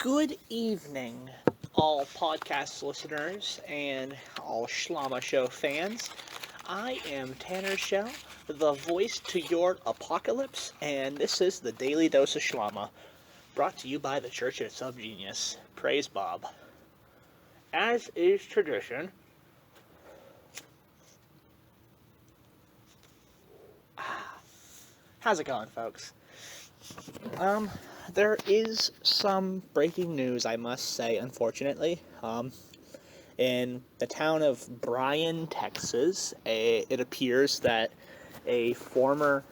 Good evening, all podcast listeners and all Schlamma Show fans. I am Tanner Shell, the voice to your apocalypse, and this is the Daily Dose of Schlamma, brought to you by the Church of Subgenius. Praise Bob. As is tradition, how's it going, folks? There is some breaking news, I must say, unfortunately. In the town of Bryan, Texas, it appears that a former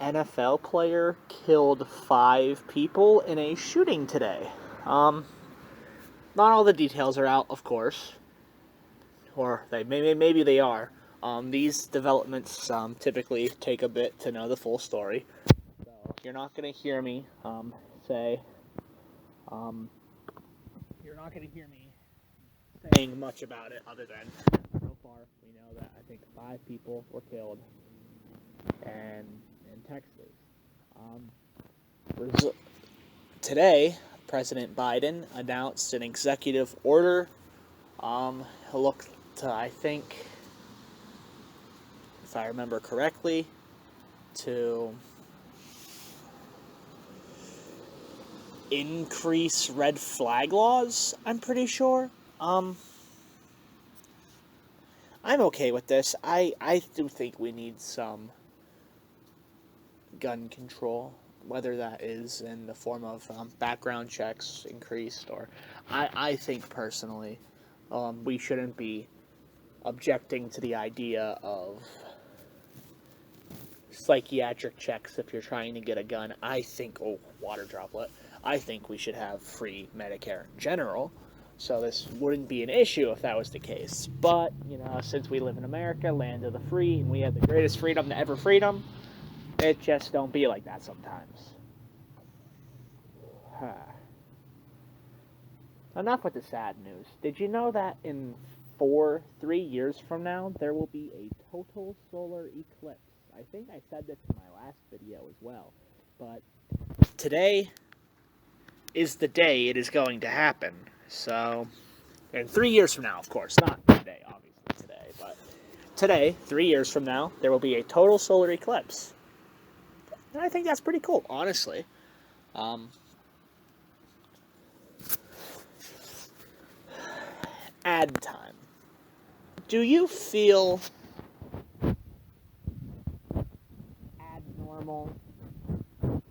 NFL player killed 5 people in a shooting today. Not all the details are out, of course, or maybe they are. These developments typically take a bit to know the full story. So you're not going to hear me say. You're not going to hear me saying much about it other than so far we know that I think 5 people were killed in Texas. Today, President Biden announced an executive order. Looked to, I think, if I remember correctly, to increase red flag laws, I'm pretty sure. I'm okay with this. I do think we need some gun control, whether that is in the form of background checks increased, or I think personally we shouldn't be objecting to the idea of psychiatric checks if you're trying to get a gun. I think, water droplet, I think we should have free Medicare in general, so this wouldn't be an issue if that was the case. But, since we live in America, land of the free, and we have the greatest freedom to ever freedom, it just don't be like that sometimes. Enough with the sad news. Did you know that in 3 years from now, there will be a total solar eclipse? I think I said this in my last video as well, but today is the day it is going to happen. So, in 3 years from now, of course, not today, obviously today, but today, 3 years from now, there will be a total solar eclipse. And I think that's pretty cool, honestly. Ad time. Do you feel abnormal? Good.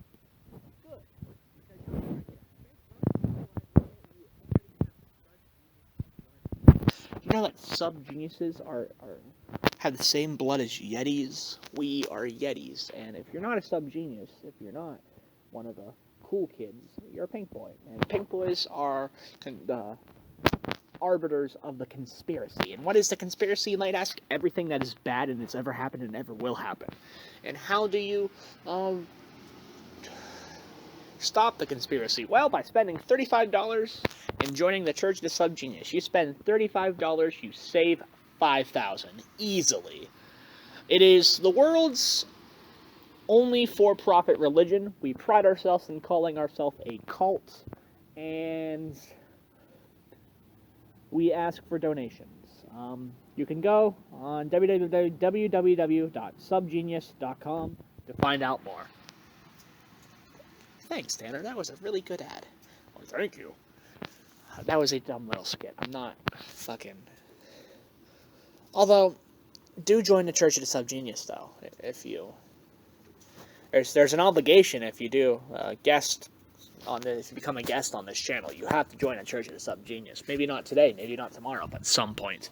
You know that sub-geniuses have the same blood as Yetis? We are Yetis, and if you're not a sub-genius, if you're not one of the cool kids, you're a pink boy. And pink boys are the arbiters of the conspiracy. And what is the conspiracy, you might ask? Everything that is bad and has ever happened and ever will happen. And how do you stop the conspiracy? Well, by spending $35 and joining the Church of the Subgenius. You spend $35, you save $5,000 easily. It is the world's only for-profit religion. We pride ourselves in calling ourselves a cult, and we ask for donations. You can go on www.subgenius.com to find out more. Thanks, Tanner. That was a really good ad. Well, thank you. That was a dumb little skit. I'm not fucking... Although, do join the Church of the Subgenius, though, if you... There's an obligation if you do if you become a guest on this channel. You have to join the Church of the Subgenius. Maybe not today, maybe not tomorrow, but at some point.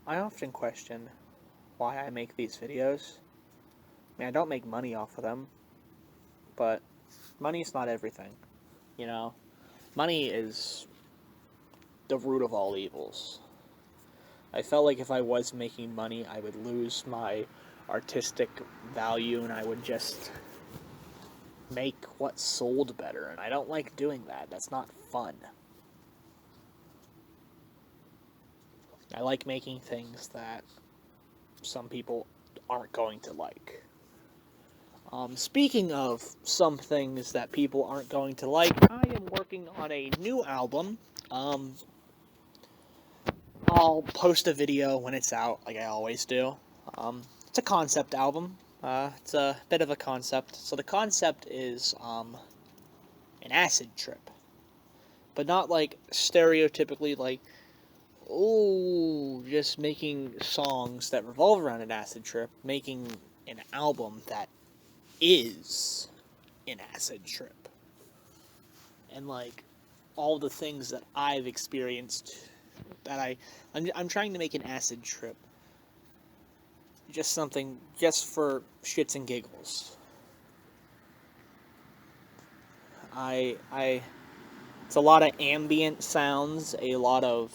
I often question why I make these videos. I mean, I don't make money off of them, but money's not everything, Money is the root of all evils. I felt like if I was making money, I would lose my artistic value, and I would just make what sold better, and I don't like doing that. That's not fun. I like making things that some people aren't going to like. Speaking of some things that people aren't going to like, I am working on a new album. I'll post a video when it's out, like I always do. It's a concept album. It's a bit of a concept. So the concept is an acid trip, but not like stereotypically like, oh, just making songs that revolve around an acid trip. Making an album that is an acid trip, and like all the things that I've experienced that I'm trying to make an acid trip just something just for shits and giggles. It's a lot of ambient sounds, a lot of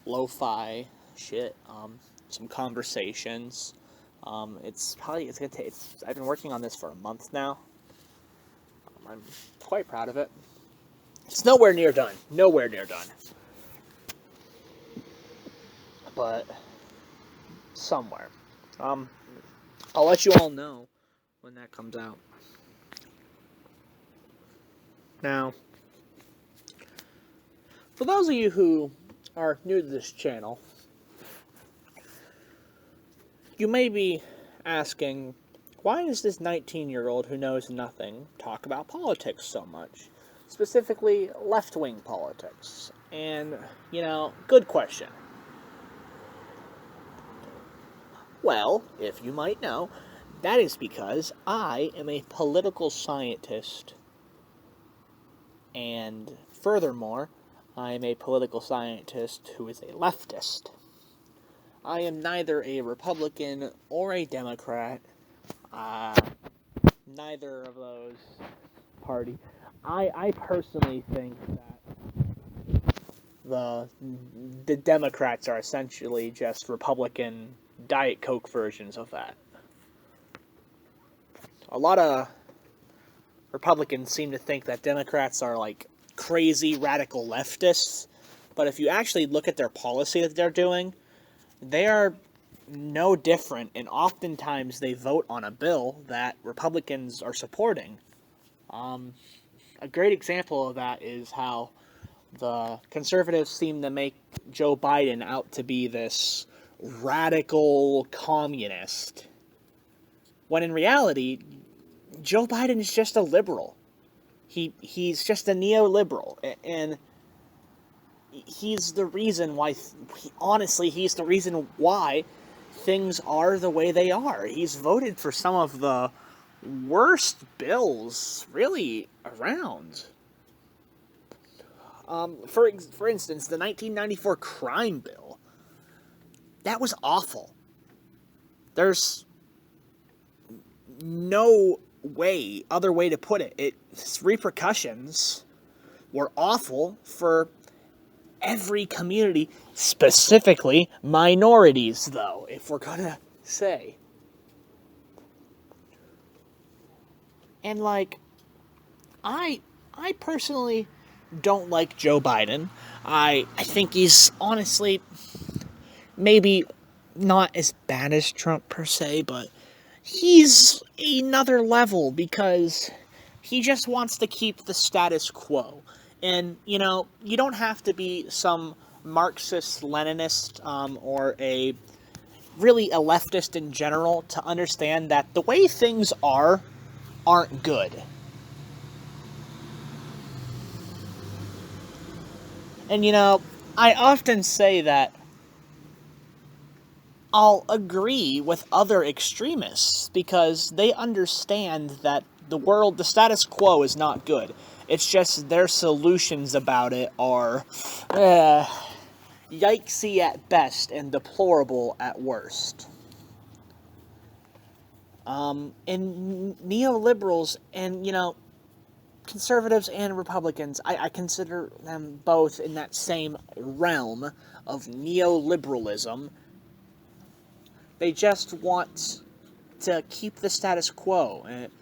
lo-fi shit, some conversations. It's gonna take. I've been working on this for a month now. I'm quite proud of it. It's nowhere near done. Nowhere near done. But somewhere. I'll let you all know when that comes out. Now, for those of you who are new to this channel, you may be asking, why does this 19-year-old who knows nothing talk about politics so much? Specifically, left-wing politics. And, good question. Well, if you might know, that is because I am a political scientist. And furthermore, I am a political scientist who is a leftist. I am neither a Republican or a Democrat. Neither of those parties. I personally think that the Democrats are essentially just Republican Diet Coke versions of that. A lot of Republicans seem to think that Democrats are like crazy radical leftists, but if you actually look at their policy that they're doing, they are no different, and oftentimes they vote on a bill that Republicans are supporting. A great example of that is how the conservatives seem to make Joe Biden out to be this radical communist, when in reality, Joe Biden is just a liberal. He's just a neoliberal, and he's the reason why, he's the reason why things are the way they are. He's voted for some of the worst bills, really, around. For instance, the 1994 crime bill. That was awful. There's no other way to put it. Its repercussions were awful for every community, specifically minorities, though, if we're gonna say. And, I personally don't like Joe Biden. I think he's honestly maybe not as bad as Trump per se, but he's another level because he just wants to keep the status quo. And, you don't have to be some Marxist-Leninist or really a leftist in general to understand that the way things aren't good. And, I often say that I'll agree with other extremists because they understand that the status quo is not good. It's just their solutions about it are yikesy at best and deplorable at worst. And neoliberals and, conservatives and Republicans, I consider them both in that same realm of neoliberalism. They just want to keep the status quo and,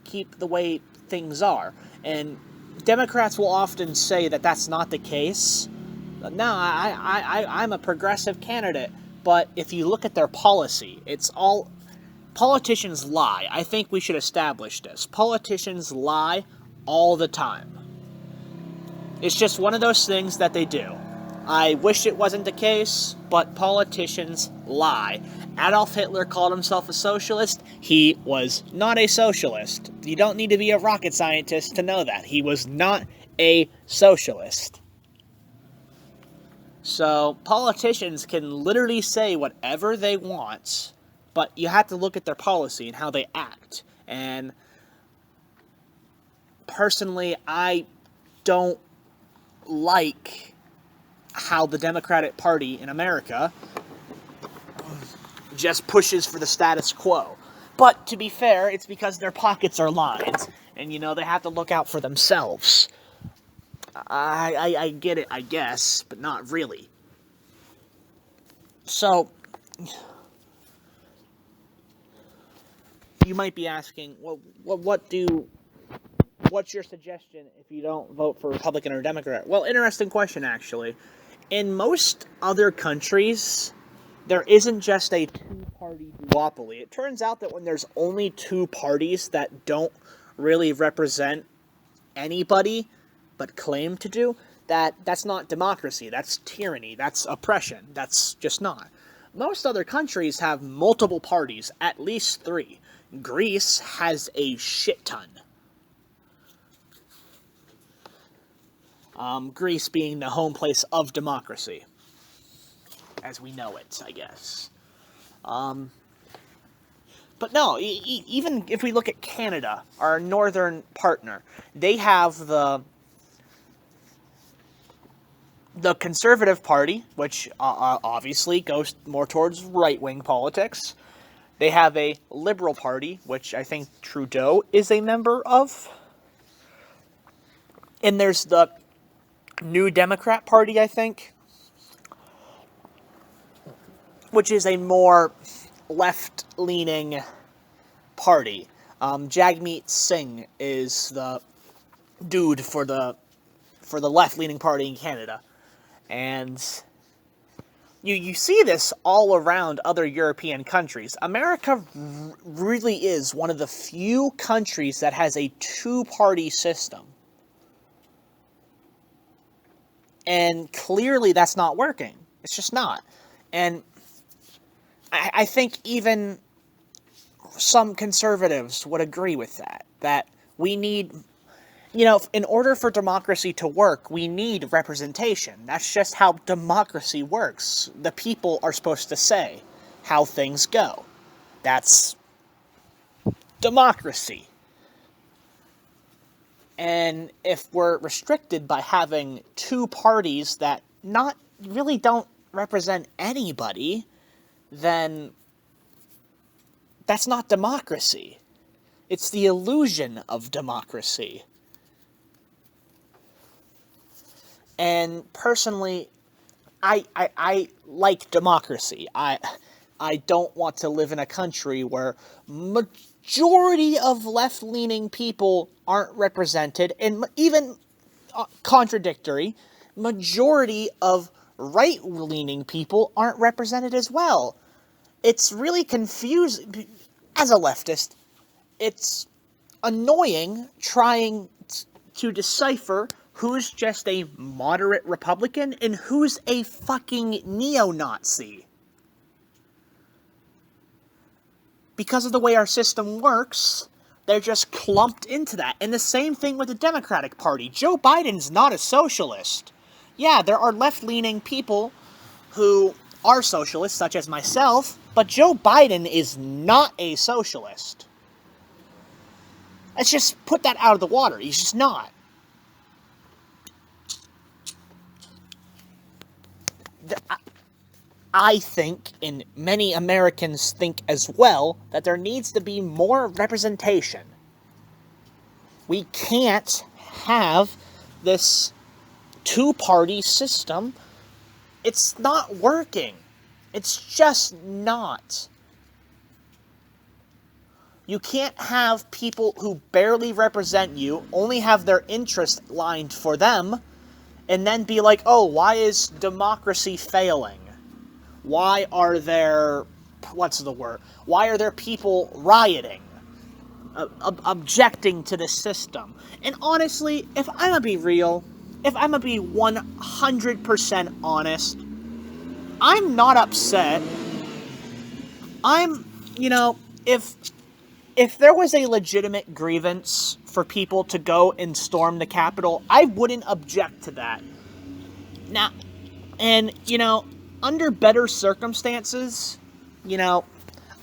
keep the way things are. And Democrats will often say that that's not the case. No, I'm a progressive candidate. But if you look at their policy, it's all politicians lie. I think we should establish this. Politicians lie all the time. It's just one of those things that they do. I wish it wasn't the case, but politicians lie. Adolf Hitler called himself a socialist. He was not a socialist. You don't need to be a rocket scientist to know that. He was not a socialist. So, politicians can literally say whatever they want, but you have to look at their policy and how they act. And personally, I don't like how the Democratic Party in America just pushes for the status quo. But to be fair, it's because their pockets are lined, and they have to look out for themselves. I get it, I guess, but not really. So, you might be asking, well, what's your suggestion if you don't vote for Republican or Democrat? Well, interesting question, actually. In most other countries, there isn't just a two-party duopoly. It turns out that when there's only two parties that don't really represent anybody but claim to do, that's not democracy. That's tyranny. That's oppression. That's just not. Most other countries have multiple parties, at least 3. Greece has a shit ton. Greece being the home place of democracy, as we know it, I guess. But no, even if we look at Canada, our northern partner, they have the Conservative Party, which obviously goes more towards right-wing politics. They have a Liberal Party, which I think Trudeau is a member of. And there's the New Democrat Party, I think, which is a more left-leaning party. Jagmeet Singh is the dude for the left-leaning party in Canada. And you see this all around other European countries. America really is one of the few countries that has a two-party system. And clearly that's not working. It's just not. And I think even some conservatives would agree with that. That we need, in order for democracy to work, we need representation. That's just how democracy works. The people are supposed to say how things go. That's democracy. And if we're restricted by having two parties that really don't represent anybody, then that's not democracy. It's the illusion of democracy. And personally, I like democracy. I don't want to live in a country where majority of left-leaning people aren't represented, and even contradictory, majority of right-leaning people aren't represented as well. It's really confusing. As a leftist, it's annoying trying to decipher who's just a moderate Republican and who's a fucking neo-Nazi. Because of the way our system works, they're just clumped into that. And the same thing with the Democratic Party. Joe Biden's not a socialist. Yeah, there are left-leaning people who are socialists, such as myself, but Joe Biden is not a socialist. Let's just put that out of the water. He's just not. I think, and many Americans think as well, that there needs to be more representation. We can't have this two-party system. It's not working. It's just not. You can't have people who barely represent you, only have their interest lined for them, and then be like, oh, why is democracy failing? Why are there what's the word? Why are there people rioting, objecting to the system? And honestly, if I'm gonna be real, if I'm gonna be 100% honest, I'm not upset. I'm, you know, if there was a legitimate grievance for people to go and storm the Capitol, I wouldn't object to that. Now, and, under better circumstances, you know,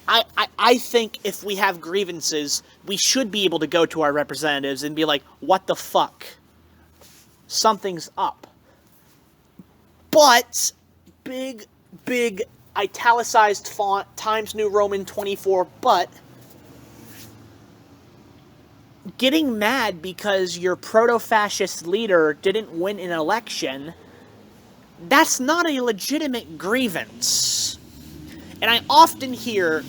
I think if we have grievances, we should be able to go to our representatives and be like, what the fuck? Something's up. But, big italicized font, Times New Roman 24, but getting mad because your proto-fascist leader didn't win an election, that's not a legitimate grievance. And I often hear,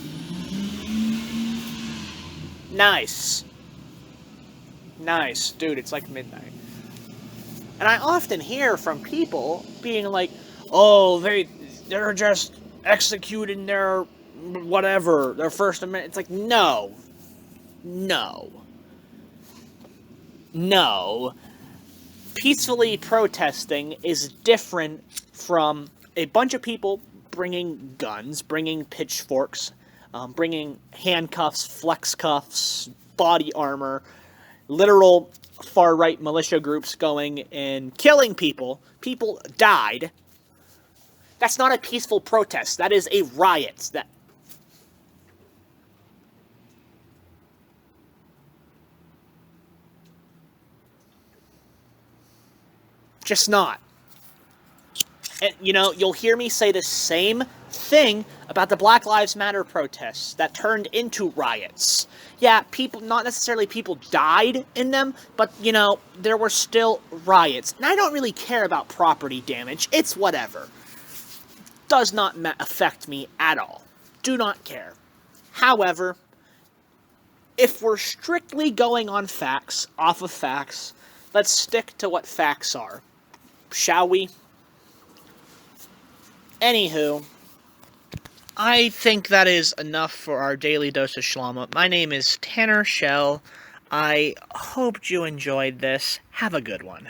nice, dude, it's like midnight. And I often hear from people being like, oh, they're just executing their whatever, their First Amendment. It's like, no. Peacefully protesting is different from a bunch of people bringing guns, bringing pitchforks, bringing handcuffs, flex cuffs, body armor, literal far-right militia groups going and killing people. People died. That's not a peaceful protest. That is a riot. Just not. And, you'll hear me say the same thing about the Black Lives Matter protests that turned into riots. Yeah, not necessarily people died in them, but, there were still riots. And I don't really care about property damage. It's whatever. Does not affect me at all. Do not care. However, if we're strictly going on facts, off of facts, let's stick to what facts are. Shall we? Anywho, I think that is enough for our daily dose of Schlamma. My name is Tanner Shell. I hoped you enjoyed this. Have a good one.